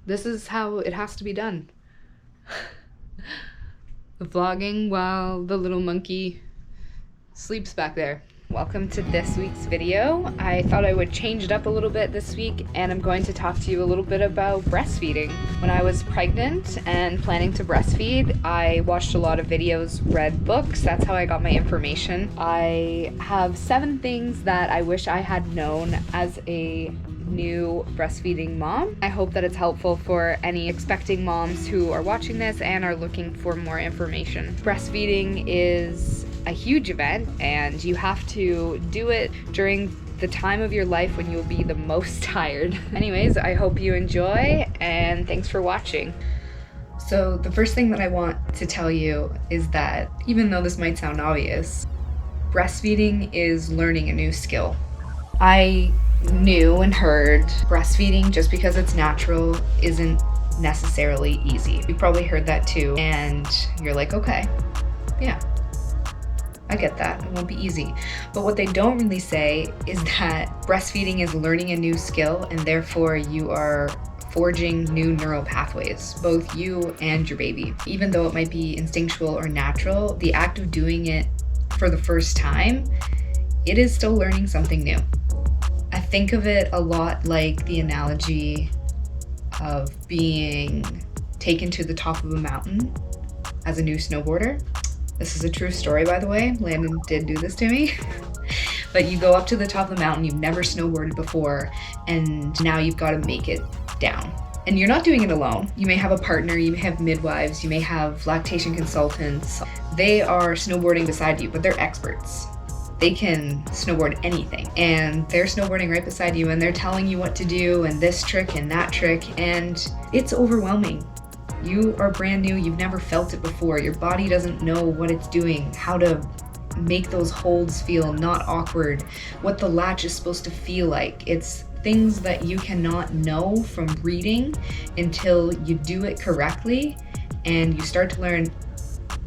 This is how it has to be done. Vlogging while the little monkey sleeps back there. Welcome to this week's video. I thought I would change it up a little bit this week, and I'm going to talk to you a little bit about breastfeeding. When I was pregnant and planning to breastfeed, I watched a lot of videos, read books. That's how I got my information. I have 7 things that I wish I had known as a new breastfeeding mom. I hope that it's helpful for any expecting moms who are watching this and are looking for more information. Breastfeeding is a huge event, and you have to do it during the time of your life when you'll be the most tired. Anyways, I hope you enjoy, and thanks for watching. So the first thing that I want to tell you is that, even though this might sound obvious, breastfeeding is learning a new skill. I knew and heard breastfeeding, just because it's natural, isn't necessarily easy. You've probably heard that too, and you're like, okay, yeah, I get that, it won't be easy. But what they don't really say is that breastfeeding is learning a new skill, and therefore you are forging new neural pathways, both you and your baby. Even though it might be instinctual or natural, the act of doing it for the first time, it is still learning something new. I think of it a lot like the analogy of being taken to the top of a mountain as a new snowboarder. This is a true story, by the way. Landon did do this to me. But you go up to the top of the mountain, you've never snowboarded before, and now you've got to make it down. And you're not doing it alone. You may have a partner, you may have midwives, you may have lactation consultants. They are snowboarding beside you, but they're experts. They can snowboard anything, and they're snowboarding right beside you, and they're telling you what to do, and this trick and that trick, and it's overwhelming. You are brand new, you've never felt it before, your body doesn't know what it's doing, how to make those holds feel not awkward, what the latch is supposed to feel like. It's things that you cannot know from reading until you do it correctly, and you start to learn.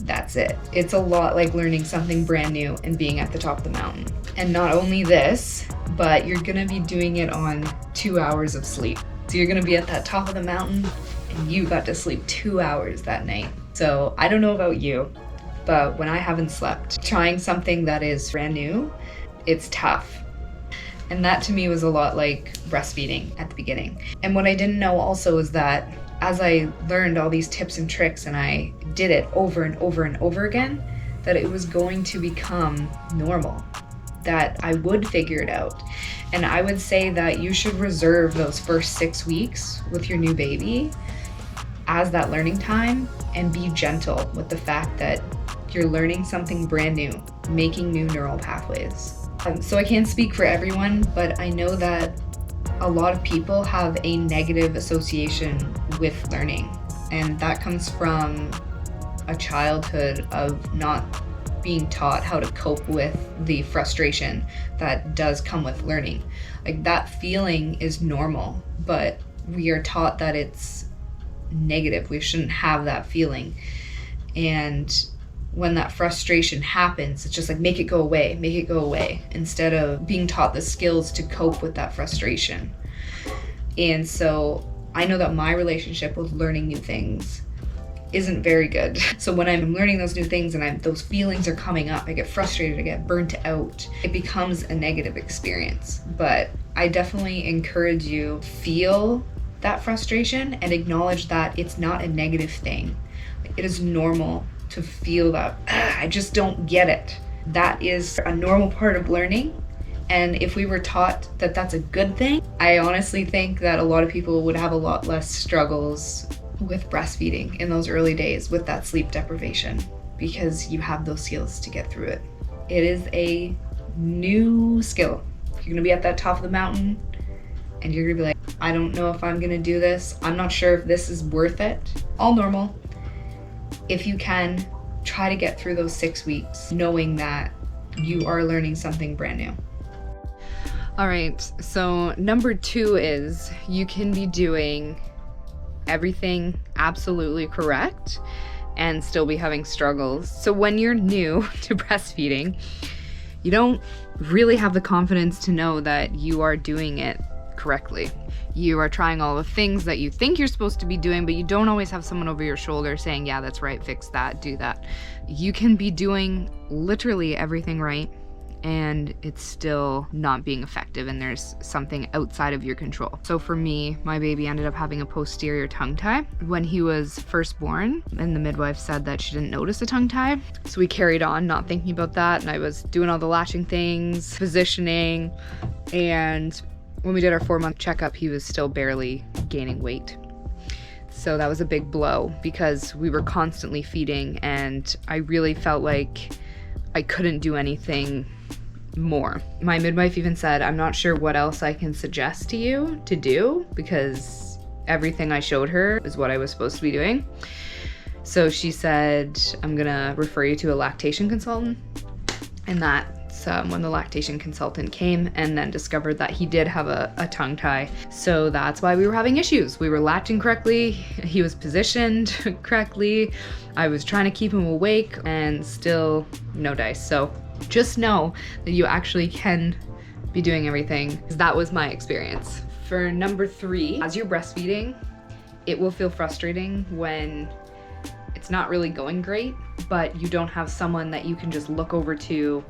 That's it. It's a lot like learning something brand new and being at the top of the mountain. And not only this, but you're gonna be doing it on 2 hours of sleep. So you're gonna be at that top of the mountain, and you got to sleep 2 hours that night. So I don't know about you, but when I haven't slept, trying something that is brand new, it's tough. And that to me was a lot like breastfeeding at the beginning. And what I didn't know also is that as I learned all these tips and tricks and I did it over and over and over again, that it was going to become normal, that I would figure it out. And I would say that you should reserve those first 6 weeks with your new baby as that learning time, and be gentle with the fact that you're learning something brand new, making new neural pathways. So I can't speak for everyone, but I know that a lot of people have a negative association with learning, and that comes from a childhood of not being taught how to cope with the frustration that does come with learning. Like, that feeling is normal, but we are taught that it's negative. We shouldn't have that feeling. And when that frustration happens, it's just like, make it go away, instead of being taught the skills to cope with that frustration. And so I know that my relationship with learning new things isn't very good. So when I'm learning those new things and those feelings are coming up, I get frustrated, I get burnt out, it becomes a negative experience. But I definitely encourage you, feel that frustration and acknowledge that it's not a negative thing. It is normal to feel that, I just don't get it. That is a normal part of learning. And if we were taught that that's a good thing, I honestly think that a lot of people would have a lot less struggles with breastfeeding in those early days with that sleep deprivation, because you have those skills to get through it. It is a new skill. You're gonna be at that top of the mountain and you're gonna be like, I don't know if I'm gonna do this. I'm not sure if this is worth it. All normal. If you can, try to get through those 6 weeks knowing that you are learning something brand new. All right, so number 2 is you can be doing everything absolutely correct and still be having struggles. So when you're new to breastfeeding, you don't really have the confidence to know that you are doing it correctly. You are trying all the things that you think you're supposed to be doing, but you don't always have someone over your shoulder saying, yeah, that's right, fix that, do that. You can be doing literally everything right, and it's still not being effective, and there's something outside of your control. So for me, my baby ended up having a posterior tongue tie when he was first born, and the midwife said that she didn't notice a tongue tie. So we carried on not thinking about that, and I was doing all the latching things, positioning, and when we did our 4-month checkup, he was still barely gaining weight. So that was a big blow because we were constantly feeding, and I really felt like I couldn't do anything more. My midwife even said, I'm not sure what else I can suggest to you to do because everything I showed her is what I was supposed to be doing. So she said, I'm gonna refer you to a lactation consultant. And that's when the lactation consultant came and then discovered that he did have a tongue tie. So that's why we were having issues. We were latching correctly, he was positioned correctly, I was trying to keep him awake, and still no dice. So just know that you actually can be doing everything. That was my experience. For number 3, as you're breastfeeding, it will feel frustrating when it's not really going great, but you don't have someone that you can just look over to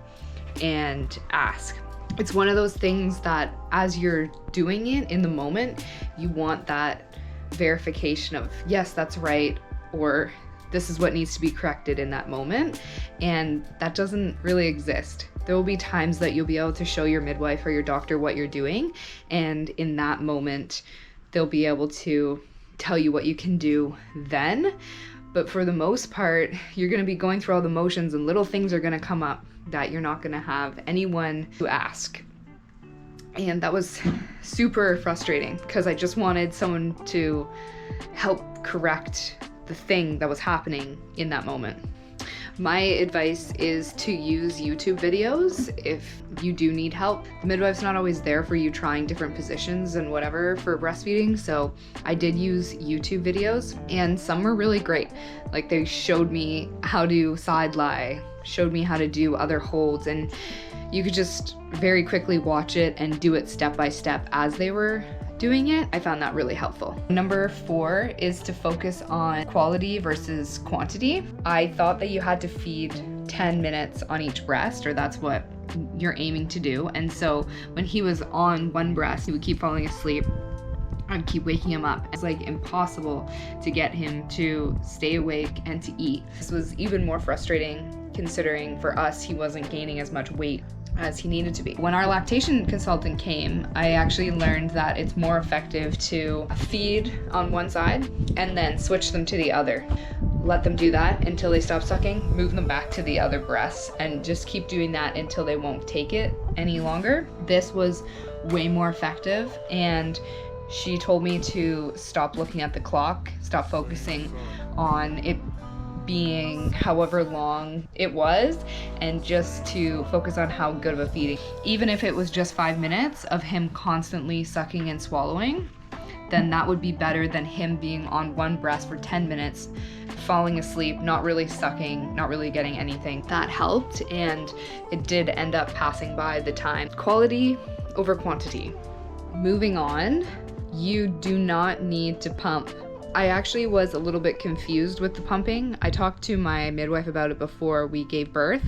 and ask. It's one of those things that as you're doing it in the moment, you want that verification of, yes, that's right, or this is what needs to be corrected in that moment, and that doesn't really exist. There will be times that you'll be able to show your midwife or your doctor what you're doing, and in that moment, they'll be able to tell you what you can do then. But for the most part, you're gonna be going through all the motions, and little things are gonna come up that you're not gonna have anyone to ask. And that was super frustrating because I just wanted someone to help correct the thing that was happening in that moment. My advice is to use YouTube videos if you do need help. The midwife's not always there for you trying different positions and whatever for breastfeeding, so I did use YouTube videos, and some were really great. Like, they showed me how to side lie, showed me how to do other holds, and you could just very quickly watch it and do it step by step as they were doing it. I found that really helpful. Number 4 is to focus on quality versus quantity. I thought that you had to feed 10 minutes on each breast, or that's what you're aiming to do. And so when he was on one breast, he would keep falling asleep. I'd keep waking him up. It's like impossible to get him to stay awake and to eat. This was even more frustrating considering for us, he wasn't gaining as much weight as he needed to be. When our lactation consultant came, I actually learned that it's more effective to feed on one side and then switch them to the other. Let them do that until they stop sucking, move them back to the other breasts, and just keep doing that until they won't take it any longer. This was way more effective, and she told me to stop looking at the clock, stop focusing on it being however long it was, and just to focus on how good of a feeding. Even if it was just 5 minutes of him constantly sucking and swallowing, then that would be better than him being on one breast for 10 minutes, falling asleep, not really sucking, not really getting anything. That helped, and it did end up passing by the time. Quality over quantity. Moving on, you do not need to pump. I actually was a little bit confused with the pumping. I talked to my midwife about it before we gave birth,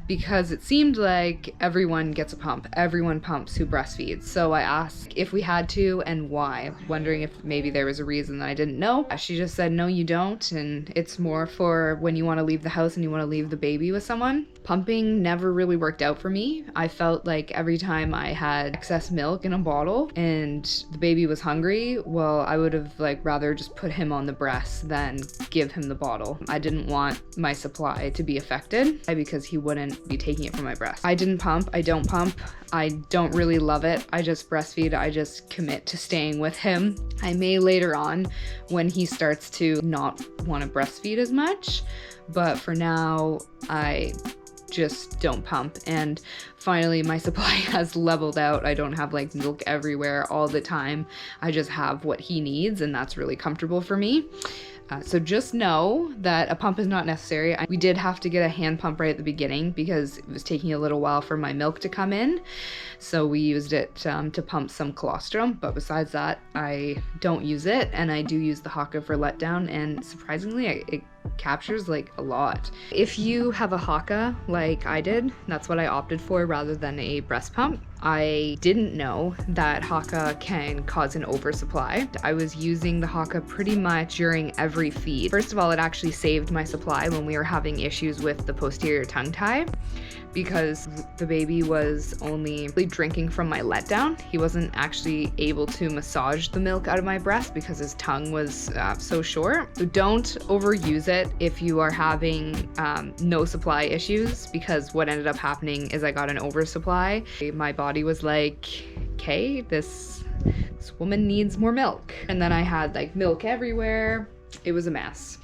because it seemed like everyone gets a pump. Everyone pumps who breastfeeds. So I asked if we had to and why, wondering if maybe there was a reason that I didn't know. She just said, no, you don't, and it's more for when you want to leave the house and you want to leave the baby with someone. Pumping never really worked out for me. I felt like every time I had excess milk in a bottle and the baby was hungry, well, I would have rather just put him on the breast than give him the bottle. I didn't want my supply to be affected because he wouldn't be taking it from my breast. I didn't pump. I don't pump. I don't really love it. I just breastfeed. I just commit to staying with him. I may later on when he starts to not want to breastfeed as much, but for now I just don't pump. And finally my supply has leveled out. I don't have milk everywhere all the time. I just have what he needs, and that's really comfortable for me. So just know that a pump is not necessary. We did have to get a hand pump right at the beginning because it was taking a little while for my milk to come in. So we used it to pump some colostrum, but besides that, I don't use it, and I do use the Haka for letdown, and surprisingly, it captures like a lot. If you have a Haka like I did, that's what I opted for rather than a breast pump. I didn't know that Haka can cause an oversupply. I was using the Haka pretty much during every feed. First of all, it actually saved my supply when we were having issues with the posterior tongue tie, because the baby was only drinking from my letdown. He wasn't actually able to massage the milk out of my breast because his tongue was so short. So don't overuse it if you are having no supply issues, because what ended up happening is I got an oversupply. My body was like, okay, this woman needs more milk. And then I had like milk everywhere. It was a mess.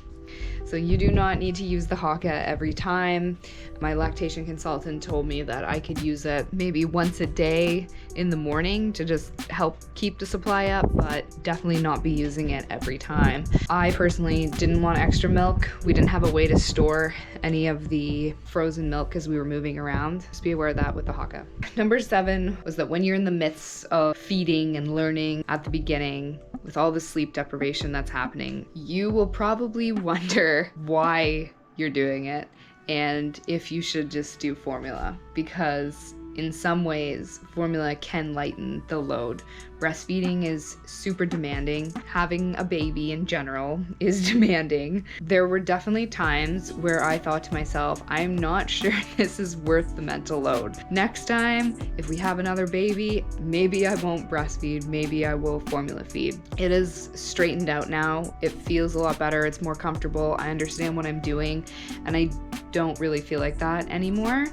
So you do not need to use the Haka every time. My lactation consultant told me that I could use it maybe once a day in the morning to just help keep the supply up, but definitely not be using it every time. I personally didn't want extra milk. We didn't have a way to store any of the frozen milk as we were moving around. Just be aware of that with the Haka. Number 7 was that when you're in the midst of feeding and learning at the beginning, with all the sleep deprivation that's happening, you will probably wonder why you're doing it and if you should just do formula, because in some ways formula can lighten the load. Breastfeeding is super demanding. Having a baby in general is demanding. There were definitely times where I thought to myself, I'm not sure this is worth the mental load. Next time, if we have another baby, maybe I won't breastfeed, maybe I will formula feed. It is straightened out now. It feels a lot better. It's more comfortable. I understand what I'm doing, and I don't really feel like that anymore.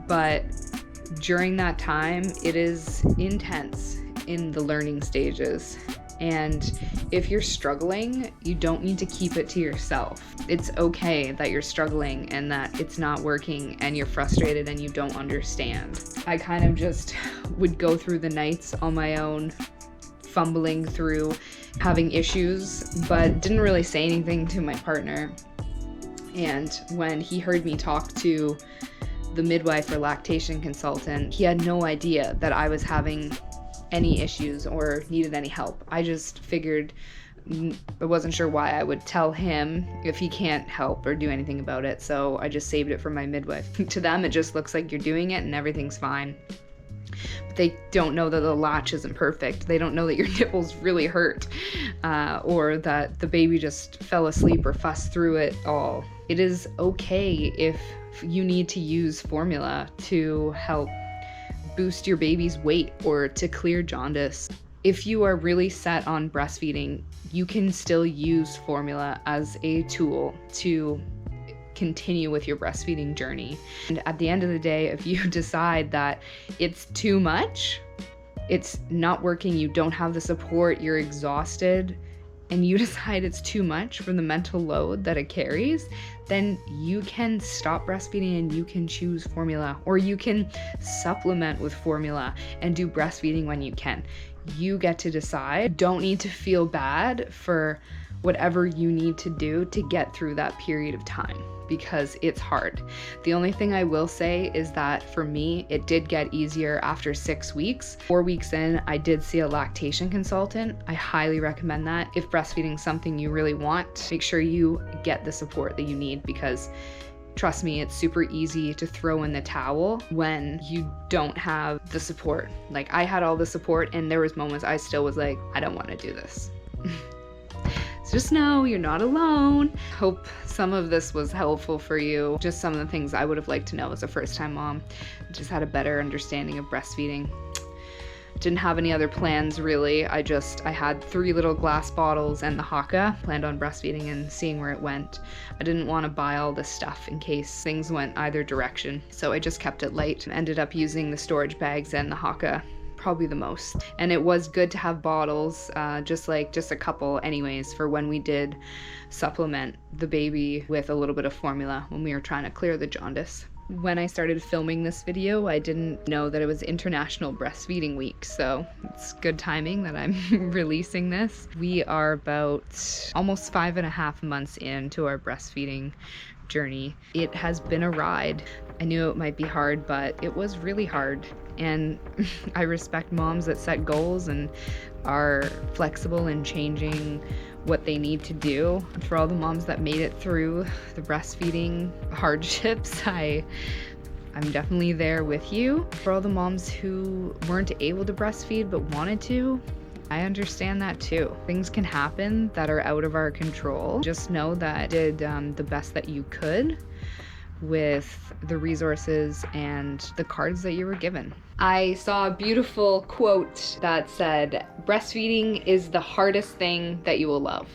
But during that time, it is intense in the learning stages. And if you're struggling, you don't need to keep it to yourself. It's okay that you're struggling and that it's not working and you're frustrated and you don't understand. I kind of just would go through the nights on my own, fumbling through, having issues, but didn't really say anything to my partner. And when he heard me talk to the midwife or lactation consultant, he had no idea that I was having any issues or needed any help. I just figured, I wasn't sure why I would tell him if he can't help or do anything about it, so I just saved it for my midwife. To them, it just looks like you're doing it and everything's fine. But they don't know that the latch isn't perfect. They don't know that your nipples really hurt, or that the baby just fell asleep or fussed through it all. It is okay if you need to use formula to help boost your baby's weight or to clear jaundice. If you are really set on breastfeeding, you can still use formula as a tool to continue with your breastfeeding journey. And at the end of the day, if you decide that it's too much, it's not working, you don't have the support, you're exhausted, and you decide it's too much from the mental load that it carries, then you can stop breastfeeding and you can choose formula, or you can supplement with formula and do breastfeeding when you can. You get to decide. Don't need to feel bad for whatever you need to do to get through that period of time, because it's hard. The only thing I will say is that for me, it did get easier after 6 weeks. 4 weeks in, I did see a lactation consultant. I highly recommend that. If breastfeeding is something you really want, make sure you get the support that you need, because trust me, it's super easy to throw in the towel when you don't have the support. Like, I had all the support and there was moments I still was like, I don't want to do this. So just know you're not alone. Hope some of this was helpful for you. Just some of the things I would have liked to know as a first-time mom. Just had a better understanding of breastfeeding. Didn't have any other plans really. I had 3 little glass bottles and the Haka. Planned on breastfeeding and seeing where it went. I didn't want to buy all this stuff in case things went either direction. So I just kept it light and ended up using the storage bags and the Haka probably the most. And it was good to have bottles, just a couple anyways, for when we did supplement the baby with a little bit of formula when we were trying to clear the jaundice. When I started filming this video, I didn't know that it was International Breastfeeding Week, so it's good timing that I'm releasing this. We are about almost 5.5 months into our breastfeeding journey. It has been a ride. I knew it might be hard, but it was really hard. And I respect moms that set goals and are flexible in changing what they need to do. For all the moms that made it through the breastfeeding hardships, I'm definitely there with you. For all the moms who weren't able to breastfeed but wanted to, I understand that too. Things can happen that are out of our control. Just know that you did the best that you could with the resources and the cards that you were given. I saw a beautiful quote that said, "Breastfeeding is the hardest thing that you will love."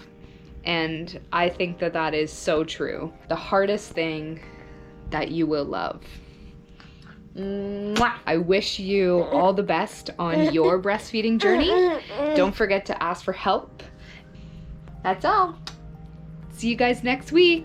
And I think that that is so true. The hardest thing that you will love. Mwah! I wish you all the best on your breastfeeding journey. Don't forget to ask for help. That's all. See you guys next week.